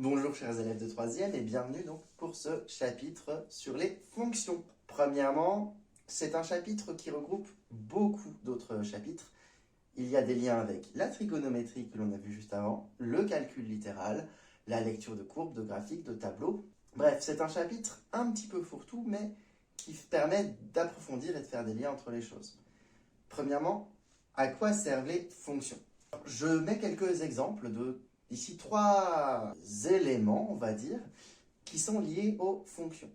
Bonjour chers élèves de 3e et bienvenue donc pour ce chapitre sur les fonctions. Premièrement, c'est un chapitre qui regroupe beaucoup d'autres chapitres. Il y a des liens avec la trigonométrie que l'on a vu juste avant, le calcul littéral, la lecture de courbes, de graphiques, de tableaux. Bref, c'est un chapitre un petit peu fourre-tout mais qui permet d'approfondir et de faire des liens entre les choses. Premièrement, à quoi servent les fonctions? Je mets quelques exemples de ici 3 éléments, on va dire, qui sont liés aux fonctions.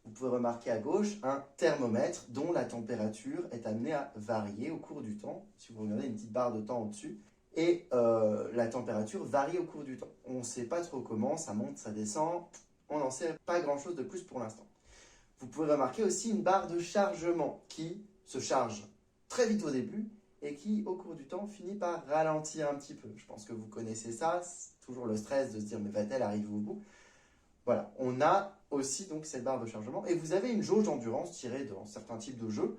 Vous pouvez remarquer à gauche un thermomètre dont la température est amenée à varier au cours du temps. Si vous regardez une petite barre de temps au-dessus, et la température varie au cours du temps. On ne sait pas trop comment, ça monte, ça descend, on n'en sait pas grand-chose de plus pour l'instant. Vous pouvez remarquer aussi une barre de chargement qui se charge très vite au début, et qui, au cours du temps, finit par ralentir un petit peu. Je pense que vous connaissez ça, c'est toujours le stress de se dire « mais va-t-elle arriver au bout ?» Voilà, on a aussi donc cette barre de chargement, et vous avez une jauge d'endurance tirée dans certains types de jeux,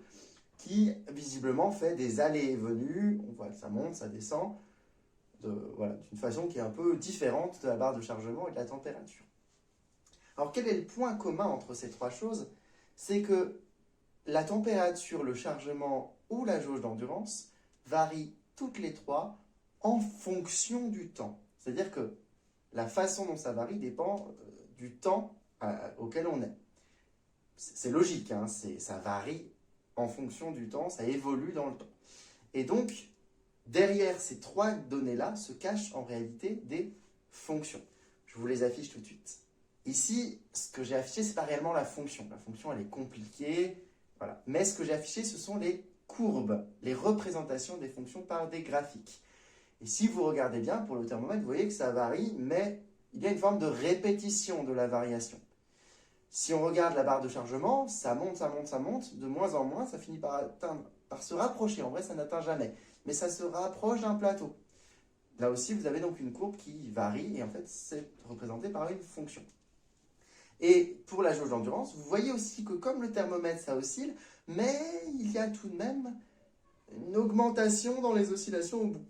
qui visiblement fait des allées et venues, on voit que ça monte, ça descend, d'une façon qui est un peu différente de la barre de chargement et de la température. Alors quel est le point commun entre ces trois choses? C'est que la température, le chargement ou la jauge d'endurance varient toutes les trois en fonction du temps. C'est-à-dire que la façon dont ça varie dépend du temps auquel on est. C'est logique, hein, ça varie en fonction du temps, ça évolue dans le temps. Et donc, derrière ces trois données-là se cachent en réalité des fonctions. Je vous les affiche tout de suite. Ici, ce que j'ai affiché, ce n'est pas réellement la fonction. La fonction, elle est compliquée. Voilà. Mais ce que j'ai affiché, ce sont les courbes, les représentations des fonctions par des graphiques. Et si vous regardez bien, pour le thermomètre, vous voyez que ça varie, mais il y a une forme de répétition de la variation. Si on regarde la barre de chargement, ça monte, ça monte, ça monte, de moins en moins, ça finit par se rapprocher. En vrai, ça n'atteint jamais, mais ça se rapproche d'un plateau. Là aussi, vous avez donc une courbe qui varie, et en fait, c'est représenté par une fonction. Et pour la jauge d'endurance, vous voyez aussi que comme le thermomètre, ça oscille, mais il y a tout de même une augmentation dans les oscillations au bout.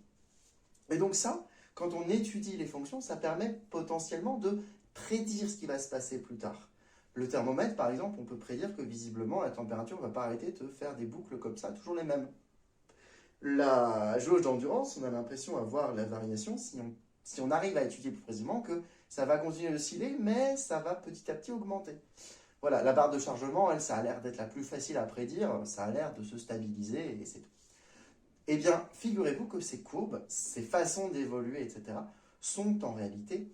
Et donc ça, quand on étudie les fonctions, ça permet potentiellement de prédire ce qui va se passer plus tard. Le thermomètre, par exemple, on peut prédire que visiblement, la température ne va pas arrêter de faire des boucles comme ça, toujours les mêmes. La jauge d'endurance, on a l'impression à voir la variation si on arrive à étudier plus précisément que ça va continuer d'osciller, mais ça va petit à petit augmenter. Voilà, la barre de chargement, elle, ça a l'air d'être la plus facile à prédire, ça a l'air de se stabiliser et c'est tout. Eh bien, figurez-vous que ces courbes, ces façons d'évoluer, etc., sont en réalité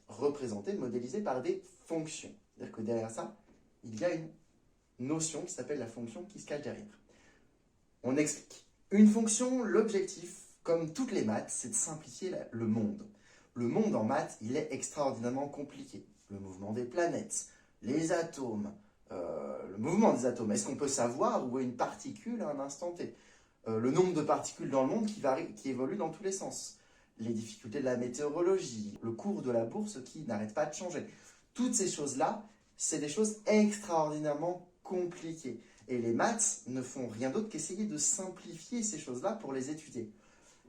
représentées, modélisées par des fonctions. C'est-à-dire que derrière ça, il y a une notion qui s'appelle la fonction qui se cache derrière. On explique. Une fonction, l'objectif, comme toutes les maths, c'est de simplifier le monde. Le monde en maths, il est extraordinairement compliqué. Le mouvement des planètes, les atomes, le mouvement des atomes. Est-ce qu'on peut savoir où est une particule à un instant T? Le nombre de particules dans le monde qui évolue dans tous les sens. Les difficultés de la météorologie, le cours de la bourse qui n'arrête pas de changer. Toutes ces choses-là, c'est des choses extraordinairement compliquées. Et les maths ne font rien d'autre qu'essayer de simplifier ces choses-là pour les étudier.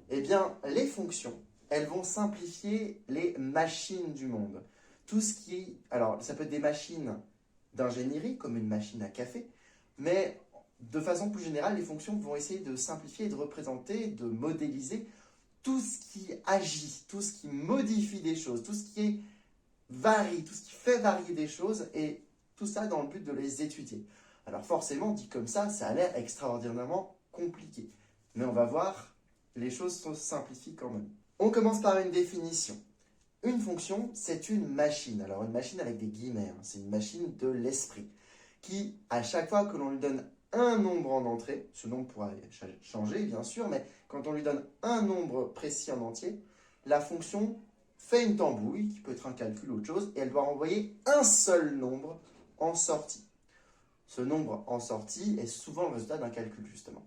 Eh bien, les fonctions, elles vont simplifier les machines du monde. Tout ce qui... Alors, ça peut être des machines d'ingénierie, comme une machine à café, mais de façon plus générale, les fonctions vont essayer de simplifier, de représenter, de modéliser tout ce qui agit, tout ce qui modifie des choses, tout ce qui varie, tout ce qui fait varier des choses, et tout ça dans le but de les étudier. Alors forcément, dit comme ça a l'air extraordinairement compliqué. Mais on va voir, les choses se simplifient quand même. On commence par une définition. Une fonction, c'est une machine. Alors une machine avec des guillemets, hein, c'est une machine de l'esprit, qui, à chaque fois que l'on lui donne un nombre en entrée, ce nombre pourra changer bien sûr, mais quand on lui donne un nombre précis en entier, la fonction fait une tambouille, qui peut être un calcul ou autre chose, et elle doit renvoyer un seul nombre en sortie. Ce nombre en sortie est souvent le résultat d'un calcul, justement.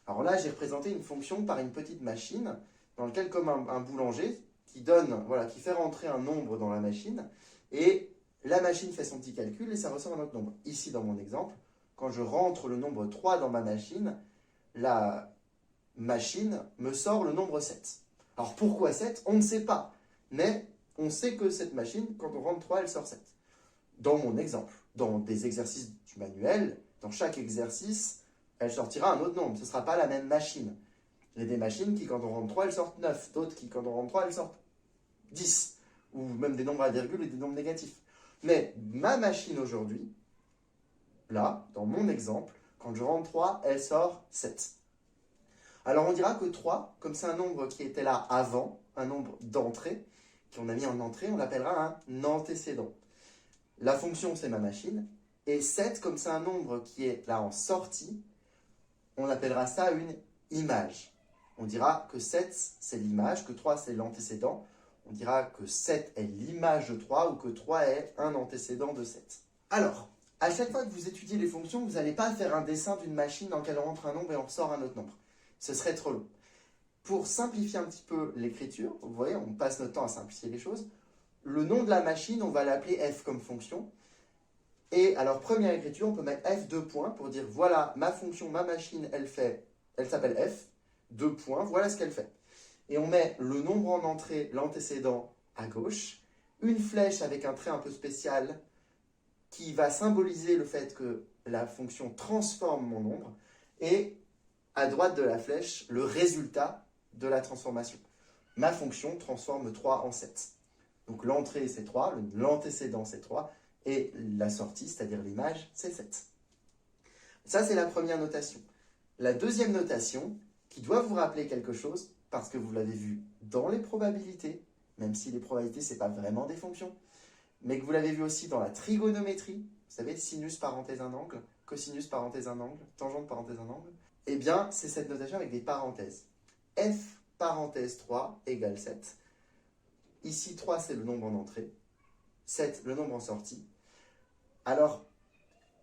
Alors là, j'ai représenté une fonction par une petite machine, dans laquelle, comme un boulanger, qui fait rentrer un nombre dans la machine, et la machine fait son petit calcul, et ça ressemble à un autre nombre. Ici, dans mon exemple, quand je rentre le nombre 3 dans ma machine, la machine me sort le nombre 7. Alors pourquoi 7? On ne sait pas. Mais on sait que cette machine, quand on rentre 3, elle sort 7. Dans mon exemple, dans des exercices du manuel, dans chaque exercice, elle sortira un autre nombre. Ce ne sera pas la même machine. Il y a des machines qui, quand on rentre 3, elles sortent 9. D'autres qui, quand on rentre 3, elles sortent 10. Ou même des nombres à virgule et des nombres négatifs. Mais ma machine aujourd'hui, là, dans mon exemple, quand je rentre 3, elle sort 7. Alors on dira que 3, comme c'est un nombre qui était là avant, un nombre d'entrée, qu'on a mis en entrée, on l'appellera un antécédent. La fonction, c'est ma machine. Et 7, comme c'est un nombre qui est là en sortie, on appellera ça une image. On dira que 7, c'est l'image, que 3, c'est l'antécédent. On dira que 7 est l'image de 3 ou que 3 est un antécédent de 7. Alors, à chaque fois que vous étudiez les fonctions, vous n'allez pas faire un dessin d'une machine dans laquelle on rentre un nombre et on ressort un autre nombre. Ce serait trop long. Pour simplifier un petit peu l'écriture, vous voyez, on passe notre temps à simplifier les choses. Le nom de la machine, on va l'appeler f comme fonction. Et alors, première écriture, on peut mettre f 2 points pour dire voilà, ma fonction, ma machine, elle s'appelle f, 2 points, voilà ce qu'elle fait. Et on met le nombre en entrée, l'antécédent, à gauche, une flèche avec un trait un peu spécial qui va symboliser le fait que la fonction transforme mon nombre, et à droite de la flèche, le résultat de la transformation. Ma fonction transforme 3 en 7. Donc l'entrée, c'est 3, l'antécédent, c'est 3, et la sortie, c'est-à-dire l'image, c'est 7. Ça, c'est la première notation. La deuxième notation, qui doit vous rappeler quelque chose, parce que vous l'avez vu dans les probabilités, même si les probabilités, ce n'est pas vraiment des fonctions, mais que vous l'avez vu aussi dans la trigonométrie, vous savez, sinus parenthèse un angle, cosinus parenthèse un angle, tangente parenthèse un angle, eh bien, c'est cette notation avec des parenthèses. F parenthèse 3 égale 7. Ici, 3, c'est le nombre en entrée. 7, le nombre en sortie. Alors,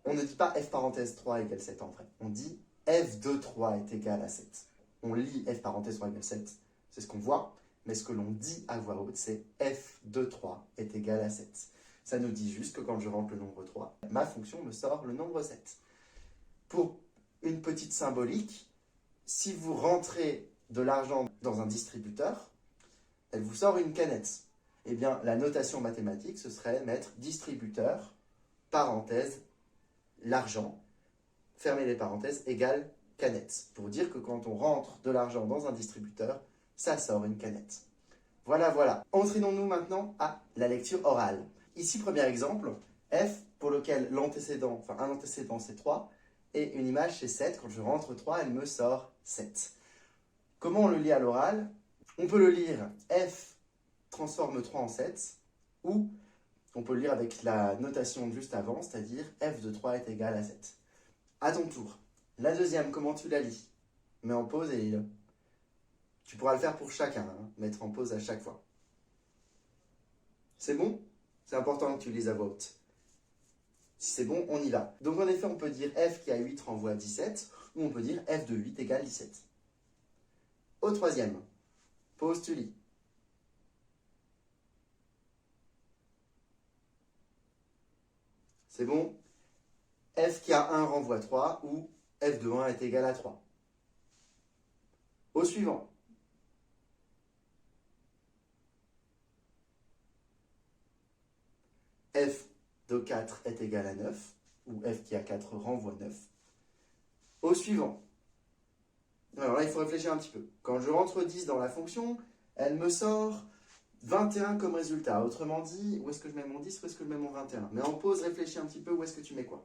on ne dit pas f parenthèse 3 égale 7 en vrai. On dit f de 3 est égal à 7. On lit f parenthèse 3 égale 7, c'est ce qu'on voit. Mais ce que l'on dit à voix haute, c'est f de 3 est égal à 7. Ça nous dit juste que quand je rentre le nombre 3, ma fonction me sort le nombre 7. Pour une petite symbolique, si vous rentrez de l'argent dans un distributeur, elle vous sort une canette. Eh bien, la notation mathématique, ce serait mettre distributeur, parenthèse, l'argent, fermez les parenthèses, égale canette. Pour dire que quand on rentre de l'argent dans un distributeur, ça sort une canette. Voilà, voilà. Entraînons-nous maintenant à la lecture orale. Ici, premier exemple, f pour lequel l'antécédent, enfin un antécédent c'est 3, et une image c'est 7. Quand je rentre 3, elle me sort 7. Comment on le lit à l'oral? On peut le lire f transforme 3 en 7, ou on peut le lire avec la notation juste avant, c'est-à-dire f de 3 est égal à 7. À ton tour. La deuxième, comment tu la lis? Mets en pause et lis-le. Tu pourras le faire pour chacun, hein, mettre en pause à chaque fois. C'est bon? C'est important que tu lises à voix haute. Si c'est bon, on y va. Donc en effet, on peut dire f qui a 8 renvoie à 17, ou on peut dire f de 8 égale 17. Au troisième, pause, tu lis. C'est bon? F qui a 1 renvoie à 3, ou f de 1 est égal à 3. Au suivant. F de 4 est égal à 9, ou f qui a 4 renvoie 9. Au suivant. Alors là, il faut réfléchir un petit peu. Quand je rentre 10 dans la fonction, elle me sort 21 comme résultat. Autrement dit, où est-ce que je mets mon 10, où est-ce que je mets mon 21? Mais en pause, réfléchis un petit peu, où est-ce que tu mets quoi?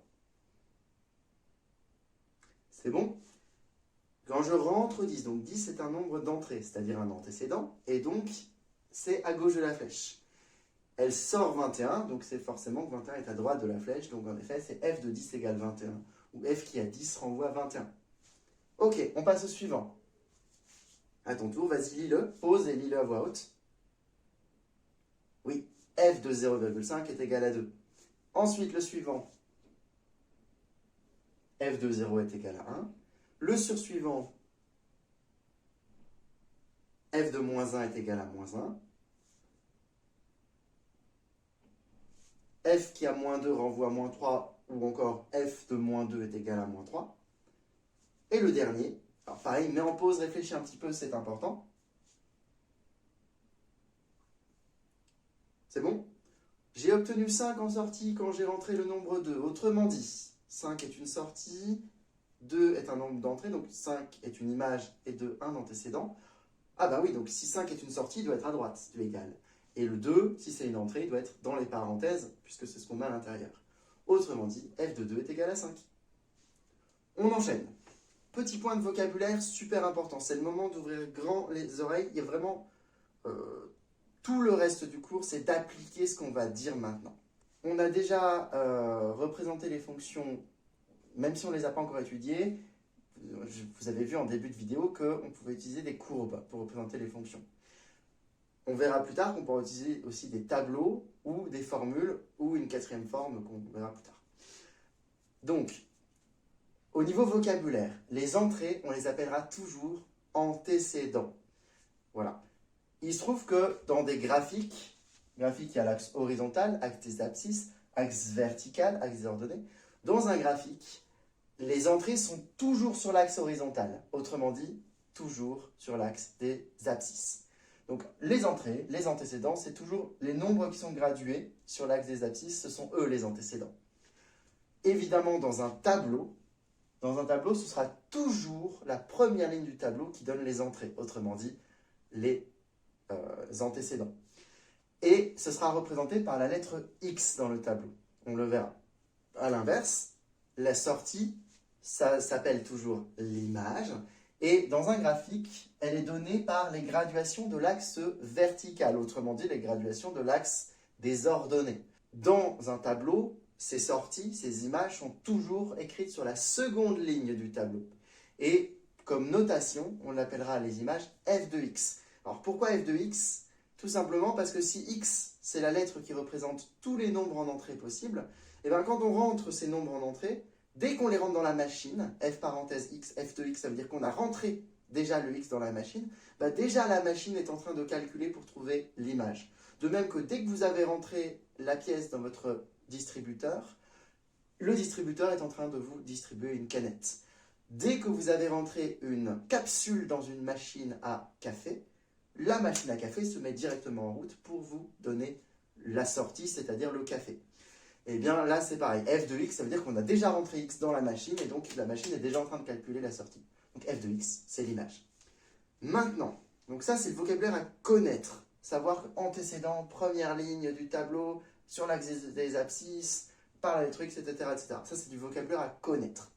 C'est bon? Quand je rentre 10, donc 10 c'est un nombre d'entrée, c'est-à-dire un antécédent, et donc c'est à gauche de la flèche. Elle sort 21, donc c'est forcément que 21 est à droite de la flèche, donc en effet c'est f de 10 égale 21, ou f qui a 10 renvoie à 21. Ok, on passe au suivant. À ton tour, vas-y, lis-le, pause et lis-le à voix haute. Oui, f de 0,5 est égal à 2. Ensuite, le suivant, f de 0 est égal à 1. Le sursuivant, f de moins 1 est égal à moins 1. F qui a moins 2 renvoie à moins 3, ou encore f de moins 2 est égal à moins 3. Et le dernier, alors pareil, mets en pause, réfléchis un petit peu, c'est important. C'est bon? J'ai obtenu 5 en sortie quand j'ai rentré le nombre 2. Autrement dit, 5 est une sortie, 2 est un nombre d'entrées, donc 5 est une image et 2, un antécédent. Ah bah oui, donc si 5 est une sortie, il doit être à droite du égal. Et le 2, si c'est une entrée, il doit être dans les parenthèses, puisque c'est ce qu'on met à l'intérieur. Autrement dit, f de 2 est égal à 5. On enchaîne. Petit point de vocabulaire super important. C'est le moment d'ouvrir grand les oreilles. Il y a vraiment tout le reste du cours, c'est d'appliquer ce qu'on va dire maintenant. On a déjà représenté les fonctions, même si on ne les a pas encore étudiées. Vous avez vu en début de vidéo qu'on pouvait utiliser des courbes pour représenter les fonctions. On verra plus tard qu'on pourra utiliser aussi des tableaux ou des formules ou une quatrième forme qu'on verra plus tard. Donc, au niveau vocabulaire, les entrées, on les appellera toujours antécédents. Voilà. Il se trouve que dans des graphiques, il y a l'axe horizontal, axe des abscisses, axe vertical, axe des ordonnées. Dans un graphique, les entrées sont toujours sur l'axe horizontal. Autrement dit, toujours sur l'axe des abscisses. Donc les entrées, les antécédents, c'est toujours les nombres qui sont gradués sur l'axe des abscisses, ce sont eux les antécédents. Évidemment, dans un tableau, ce sera toujours la première ligne du tableau qui donne les entrées. Autrement dit, les antécédents. Et ce sera représenté par la lettre X dans le tableau. On le verra. À l'inverse, la sortie, ça s'appelle toujours l'image. Et dans un graphique, elle est donnée par les graduations de l'axe vertical. Autrement dit, les graduations de l'axe des ordonnées. Dans un tableau, ces sorties, ces images sont toujours écrites sur la seconde ligne du tableau. Et comme notation, on appellera les images f de x. Alors pourquoi f de x? Tout simplement parce que si x, c'est la lettre qui représente tous les nombres en entrée possibles, et bien quand on rentre ces nombres en entrée, dès qu'on les rentre dans la machine, f parenthèse x, f de x, ça veut dire qu'on a rentré déjà le x dans la machine, bah déjà la machine est en train de calculer pour trouver l'image. De même que dès que vous avez rentré la pièce dans votre distributeur, le distributeur est en train de vous distribuer une canette. Dès que vous avez rentré une capsule dans une machine à café, la machine à café se met directement en route pour vous donner la sortie, c'est-à-dire le café. Et bien là, c'est pareil. F de x, ça veut dire qu'on a déjà rentré x dans la machine et donc la machine est déjà en train de calculer la sortie. Donc f de x, c'est l'image. Maintenant, donc ça, c'est le vocabulaire à connaître. Savoir antécédent, première ligne du tableau, sur l'axe des abscisses, par la lettre x, etc., etc. Ça, c'est du vocabulaire à connaître.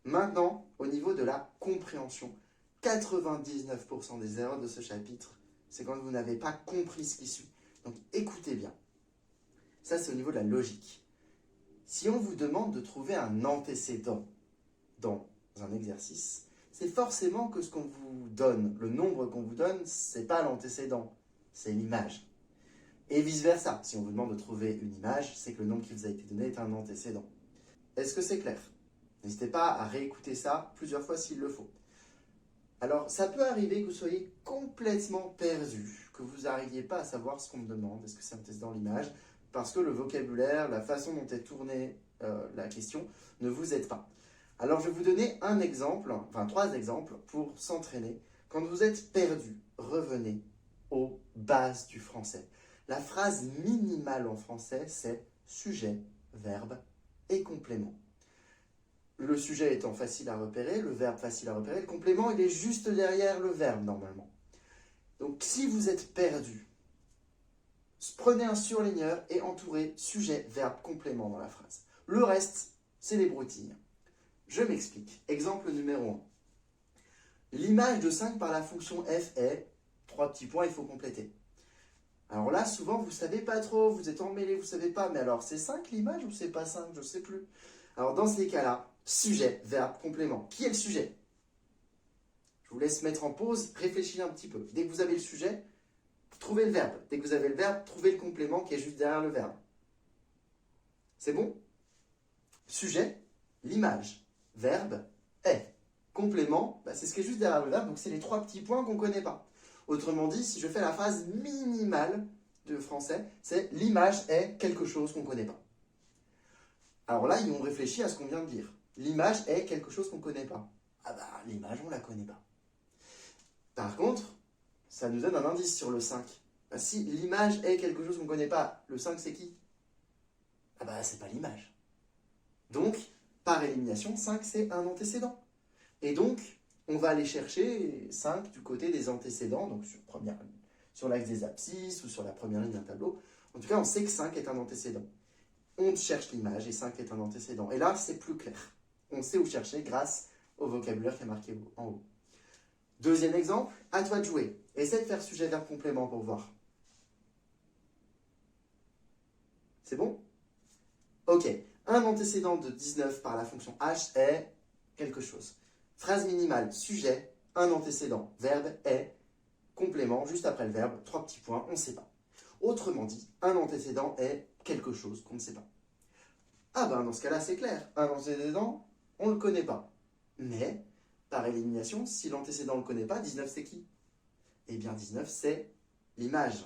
Maintenant, au niveau de la compréhension, 99% des erreurs de ce chapitre, c'est quand vous n'avez pas compris ce qui suit. Donc écoutez bien. Ça, c'est au niveau de la logique. Si on vous demande de trouver un antécédent dans un exercice, c'est forcément que ce qu'on vous donne, le nombre qu'on vous donne, c'est pas l'antécédent, c'est l'image. Et vice-versa, si on vous demande de trouver une image, c'est que le nombre qui vous a été donné est un antécédent. Est-ce que c'est clair? N'hésitez pas à réécouter ça plusieurs fois s'il le faut. Alors, ça peut arriver que vous soyez complètement perdu, que vous n'arriviez pas à savoir ce qu'on me demande, est-ce que c'est antécédent l'image, parce que le vocabulaire, la façon dont est tournée la question ne vous aide pas. Alors, je vais vous donner un exemple, enfin 3 exemples pour s'entraîner. Quand vous êtes perdu, revenez aux bases du français. La phrase minimale en français, c'est sujet, verbe et complément. Le sujet étant facile à repérer, le verbe facile à repérer, le complément, il est juste derrière le verbe normalement. Donc, si vous êtes perdu, prenez un surligneur et entourez sujet, verbe, complément dans la phrase. Le reste, c'est les broutilles. Je m'explique. Exemple numéro 1. L'image de 5 par la fonction f est, 3 petits points, il faut compléter. Alors là, souvent, vous ne savez pas trop, vous êtes emmêlé, vous ne savez pas, mais alors c'est 5 l'image ou c'est pas 5, je ne sais plus. Alors dans ces cas-là, sujet, verbe, complément. Qui est le sujet? Je vous laisse mettre en pause, réfléchir un petit peu. Dès que vous avez le sujet, trouvez le verbe. Dès que vous avez le verbe, trouvez le complément qui est juste derrière le verbe. C'est bon? Sujet, l'image. Verbe, est. Complément, c'est ce qui est juste derrière le verbe, donc c'est les 3 petits points qu'on ne connaît pas. Autrement dit, si je fais la phrase minimale de français, c'est l'image est quelque chose qu'on ne connaît pas. Alors là, ils ont réfléchi à ce qu'on vient de dire. L'image est quelque chose qu'on ne connaît pas. Ah bah, l'image, on ne la connaît pas. Par contre, ça nous donne un indice sur le 5. Si l'image est quelque chose qu'on ne connaît pas, le 5 c'est qui? Ah bah c'est pas l'image. Donc, par élimination, 5 c'est un antécédent. Et donc, on va aller chercher 5 du côté des antécédents, donc sur l'axe des abscisses ou sur la première ligne d'un tableau. En tout cas, on sait que 5 est un antécédent. On cherche l'image et 5 est un antécédent. Et là, c'est plus clair. On sait où chercher grâce au vocabulaire qui est marqué en haut. Deuxième exemple, à toi de jouer. Essaie de faire sujet-verbe complément pour voir. C'est bon? Ok. Un antécédent de 19 par la fonction h est quelque chose. Phrase minimale, sujet, un antécédent, verbe est, complément, juste après le verbe, 3 petits points, on ne sait pas. Autrement dit, un antécédent est quelque chose qu'on ne sait pas. Ah ben dans ce cas-là, c'est clair. Un antécédent, on ne le connaît pas. Mais, par élimination, si l'antécédent ne le connaît pas, 19 c'est qui? Eh bien 19 c'est l'image.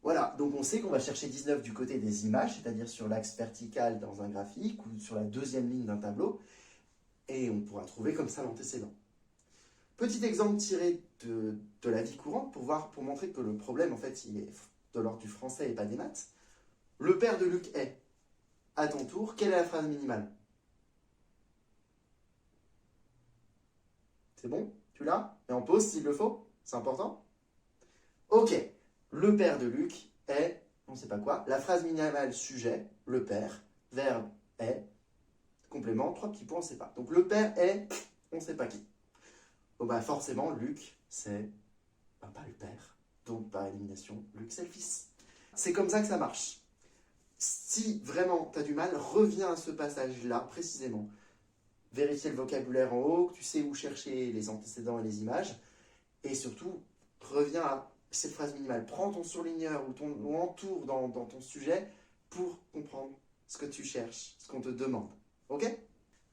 Voilà, donc on sait qu'on va chercher 19 du côté des images, c'est-à-dire sur l'axe vertical dans un graphique ou sur la deuxième ligne d'un tableau, et on pourra trouver comme ça l'antécédent. Petit exemple tiré de la vie courante pour montrer que le problème, en fait, il est de l'ordre du français et pas des maths. Le père de Luc est, à ton tour, quelle est la phrase minimale? C'est bon? Tu l'as? Et en pause s'il le faut? C'est important? Ok, le père de Luc est, on ne sait pas quoi, la phrase minimale sujet, le père, verbe est, complément, 3 petits points, on ne sait pas. Donc le père est, on ne sait pas qui. Bon bah forcément, Luc, c'est pas le père. Donc par élimination, Luc, c'est le fils. C'est comme ça que ça marche. Si vraiment tu as du mal, reviens à ce passage-là précisément. Vérifier le vocabulaire en haut, que tu sais où chercher les antécédents et les images. Et surtout, reviens à cette phrase minimale. Prends ton surligneur ou entoure dans ton sujet pour comprendre ce que tu cherches, ce qu'on te demande. Ok?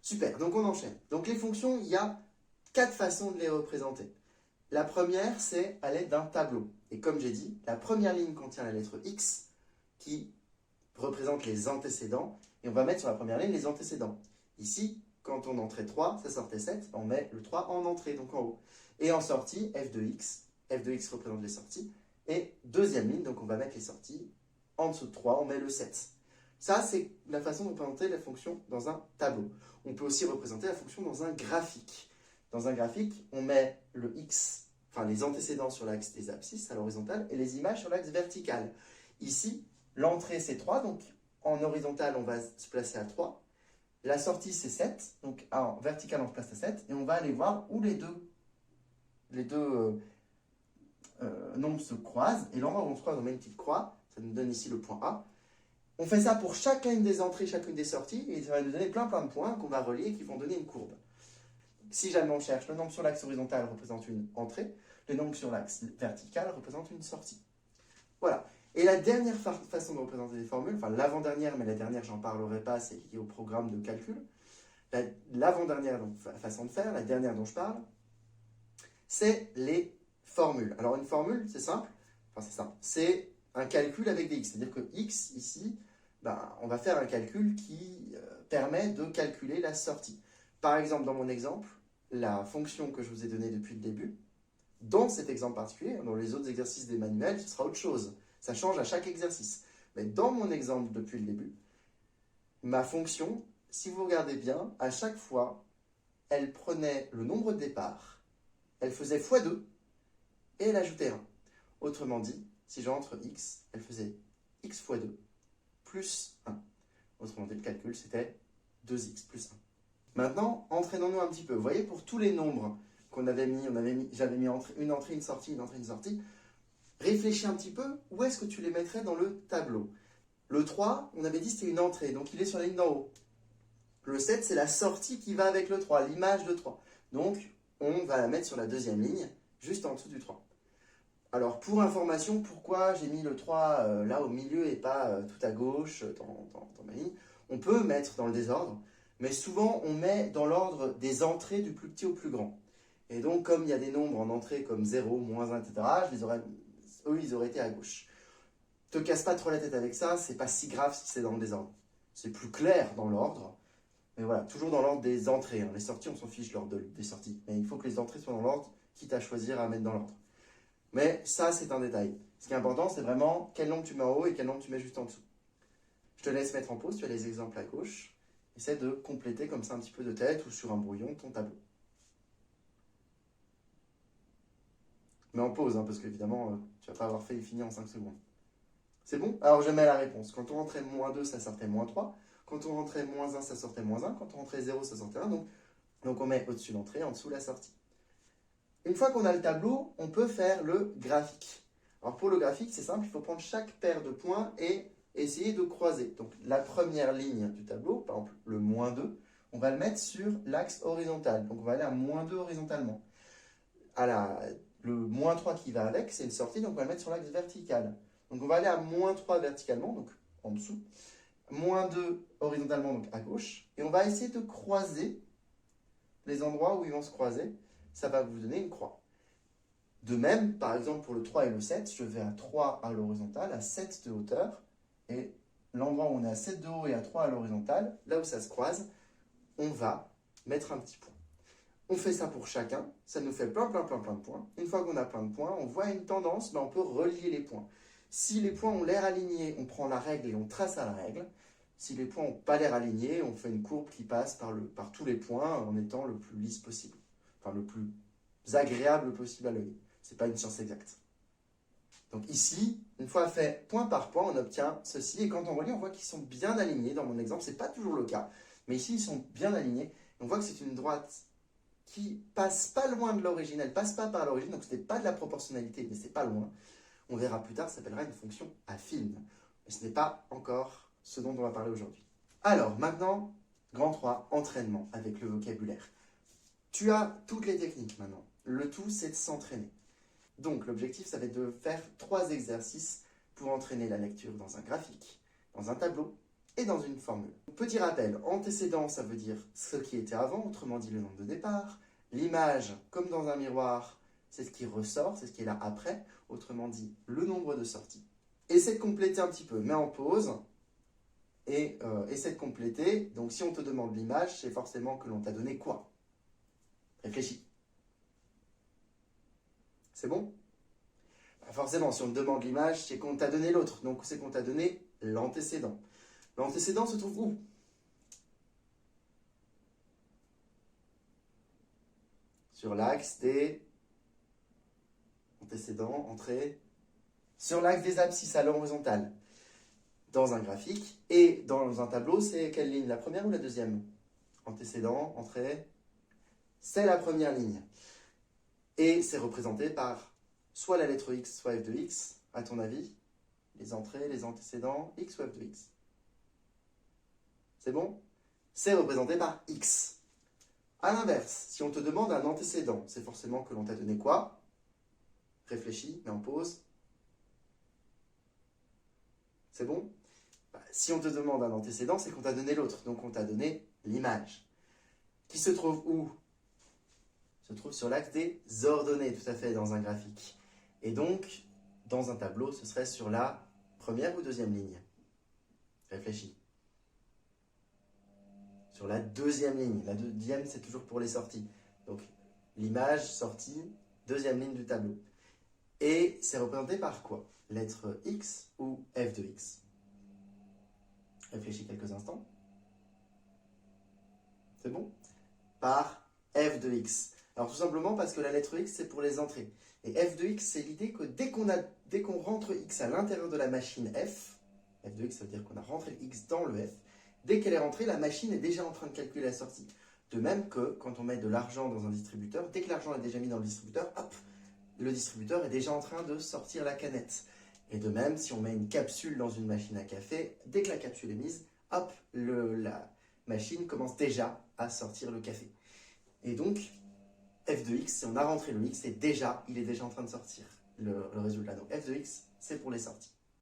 Super, donc on enchaîne. Donc les fonctions, il y a 4 façons de les représenter. La première, c'est à l'aide d'un tableau. Et comme j'ai dit, la première ligne contient la lettre X qui représente les antécédents. Et on va mettre sur la première ligne les antécédents. Ici, quand on entrait 3, ça sortait 7, on met le 3 en entrée, donc en haut. Et en sortie, f de x représente les sorties. Et deuxième ligne, donc on va mettre les sorties. En dessous de 3, on met le 7. Ça, c'est la façon de représenter la fonction dans un tableau. On peut aussi représenter la fonction dans un graphique. Dans un graphique, on met le x, enfin les antécédents sur l'axe des abscisses à l'horizontale et les images sur l'axe vertical. Ici, l'entrée c'est 3, donc en horizontal on va se placer à 3. La sortie c'est 7, donc en vertical on se place à 7 et on va aller voir où les deux nombres se croisent. Et l'endroit où on se croise, on met une petite croix, ça nous donne ici le point A. On fait ça pour chacune des entrées, chacune des sorties, et ça va nous donner plein de points qu'on va relier et qui vont donner une courbe. Si jamais on cherche, le nombre sur l'axe horizontal représente une entrée, le nombre sur l'axe vertical représente une sortie. Voilà. Et la dernière façon de représenter des formules, enfin l'avant-dernière, mais la dernière, j'en parlerai pas, c'est lié au programme de calcul. L'avant-dernière façon de faire, la dernière dont je parle, c'est les formules. Alors une formule, c'est simple, c'est un calcul avec des x. C'est-à-dire que x, ici, on va faire un calcul qui permet de calculer la sortie. Par exemple, dans mon exemple, la fonction que je vous ai donnée depuis le début, dans cet exemple particulier, dans les autres exercices des manuels, ce sera autre chose. Ça change à chaque exercice. Mais dans mon exemple depuis le début, ma fonction, si vous regardez bien, à chaque fois, elle prenait le nombre de départ, elle faisait x2 et elle ajoutait 1. Autrement dit, si j'entre x, elle faisait x fois 2 plus 1. Autrement dit, le calcul, c'était 2x plus 1. Maintenant, entraînons-nous un petit peu. Vous voyez, pour tous les nombres qu'on avait mis, j'avais mis une entrée, une sortie, une entrée, une sortie. Réfléchis un petit peu, où est-ce que tu les mettrais dans le tableau? Le 3, on avait dit c'était une entrée, donc il est sur la ligne d'en haut. Le 7, c'est la sortie qui va avec le 3, l'image de 3. Donc, on va la mettre sur la deuxième ligne, juste en dessous du 3. Alors, pour information, pourquoi j'ai mis le 3 là au milieu et pas tout à gauche dans ma ligne? On peut mettre dans le désordre, mais souvent on met dans l'ordre des entrées du plus petit au plus grand. Et donc, comme il y a des nombres en entrée comme 0, moins 1, etc., eux, ils auraient été à gauche. Te casse pas trop la tête avec ça, c'est pas si grave si c'est dans le désordre. C'est plus clair dans l'ordre, mais voilà, toujours dans l'ordre des entrées. Hein. Les sorties, on s'en fiche l'ordre des sorties. Mais il faut que les entrées soient dans l'ordre, quitte à choisir à mettre dans l'ordre. Mais ça, c'est un détail. Ce qui est important, c'est vraiment quel nombre tu mets en haut et quel nombre tu mets juste en dessous. Je te laisse mettre en pause, tu as les exemples à gauche. Essaie de compléter comme ça un petit peu de tête ou sur un brouillon ton tableau. Mais en pause, hein, parce qu'évidemment, tu ne vas pas avoir fait et fini en 5 secondes. C'est bon? Alors je mets la réponse. Quand on rentrait -2, ça sortait -3. Quand on rentrait -1, ça sortait -1. Quand on rentrait 0, ça sortait 1. Donc on met au-dessus l'entrée, en dessous la sortie. Une fois qu'on a le tableau, on peut faire le graphique. Alors pour le graphique, c'est simple, il faut prendre chaque paire de points et essayer de croiser. Donc la première ligne du tableau, par exemple le -2, on va le mettre sur l'axe horizontal. Donc on va aller à -2 horizontalement. Le -3 qui va avec, c'est une sortie, donc on va le mettre sur l'axe vertical. Donc on va aller à -3 verticalement, donc en dessous, -2 horizontalement, donc à gauche, et on va essayer de croiser les endroits où ils vont se croiser. Ça va vous donner une croix. De même, par exemple, pour le 3 et le 7, je vais à 3 à l'horizontale, à 7 de hauteur, et l'endroit où on est à 7 de haut et à 3 à l'horizontale, là où ça se croise, on va mettre un petit point. On fait ça pour chacun, ça nous fait plein de points. Une fois qu'on a plein de points, on voit une tendance, mais on peut relier les points. Si les points ont l'air alignés, on prend la règle et on trace à la règle. Si les points n'ont pas l'air alignés, on fait une courbe qui passe par tous les points en étant le plus lisse possible. Enfin, le plus agréable possible à l'œil. Ce n'est pas une science exacte. Donc ici, une fois fait point par point, on obtient ceci. Et quand on relie, on voit qu'ils sont bien alignés. Dans mon exemple, ce n'est pas toujours le cas. Mais ici, ils sont bien alignés. On voit que c'est une droite qui passe pas loin de l'origine. Elle passe pas par l'origine. Donc ce n'est pas de la proportionnalité, mais c'est pas loin. On verra plus tard, ça s'appellera une fonction affine. Mais ce n'est pas encore ce dont on va parler aujourd'hui. Alors, maintenant, grand 3, entraînement avec le vocabulaire. Tu as toutes les techniques maintenant. Le tout, c'est de s'entraîner. Donc, l'objectif, ça va être de faire 3 exercices pour entraîner la lecture dans un graphique, dans un tableau et dans une formule. Petit rappel, antécédent, ça veut dire ce qui était avant, autrement dit le nombre de départ. L'image, comme dans un miroir, c'est ce qui ressort, c'est ce qui est là après, autrement dit le nombre de sorties. Essaie de compléter un petit peu, mets en pause et essaie de compléter. Donc si on te demande l'image, c'est forcément que l'on t'a donné quoi? Réfléchis. C'est bon? Forcément, si on te demande l'image, c'est qu'on t'a donné l'autre. Donc c'est qu'on t'a donné l'antécédent. L'antécédent se trouve où? Sur l'axe des antécédents, entrée. Sur l'axe des abscisses à l'horizontale. Dans un graphique. Et dans un tableau, c'est quelle ligne? La première ou la deuxième? Antécédent, entrée. C'est la première ligne. Et c'est représenté par soit la lettre X, soit f de x, à ton avis. Les entrées, les antécédents, x ou f de x. C'est bon? C'est représenté par x. A l'inverse, si on te demande un antécédent, c'est forcément que l'on t'a donné quoi? Réfléchis, mets en pause. C'est bon? Si on te demande un antécédent, c'est qu'on t'a donné l'autre. Donc on t'a donné l'image. Qui se trouve où? Se trouve sur l'axe des ordonnées, tout à fait, dans un graphique. Et donc, dans un tableau, ce serait sur la première ou deuxième ligne? Réfléchis. Sur la deuxième ligne. La deuxième, c'est toujours pour les sorties. Donc, l'image, sortie, deuxième ligne du tableau. Et c'est représenté par quoi? Lettre X ou f de x? Réfléchis quelques instants. C'est bon? Par f de x. Alors tout simplement parce que la lettre x, c'est pour les entrées. Et f de x, c'est l'idée que dès qu'on rentre x à l'intérieur de la machine f de x, ça veut dire qu'on a rentré x dans le f, dès qu'elle est rentrée, la machine est déjà en train de calculer la sortie. De même que quand on met de l'argent dans un distributeur, dès que l'argent est déjà mis dans le distributeur, hop, le distributeur est déjà en train de sortir la canette. Et de même, si on met une capsule dans une machine à café, dès que la capsule est mise, hop, la machine commence déjà à sortir le café. Et donc, f de x, si on a rentré le x, il est déjà en train de sortir le résultat. Donc f de x, c'est pour les sorties.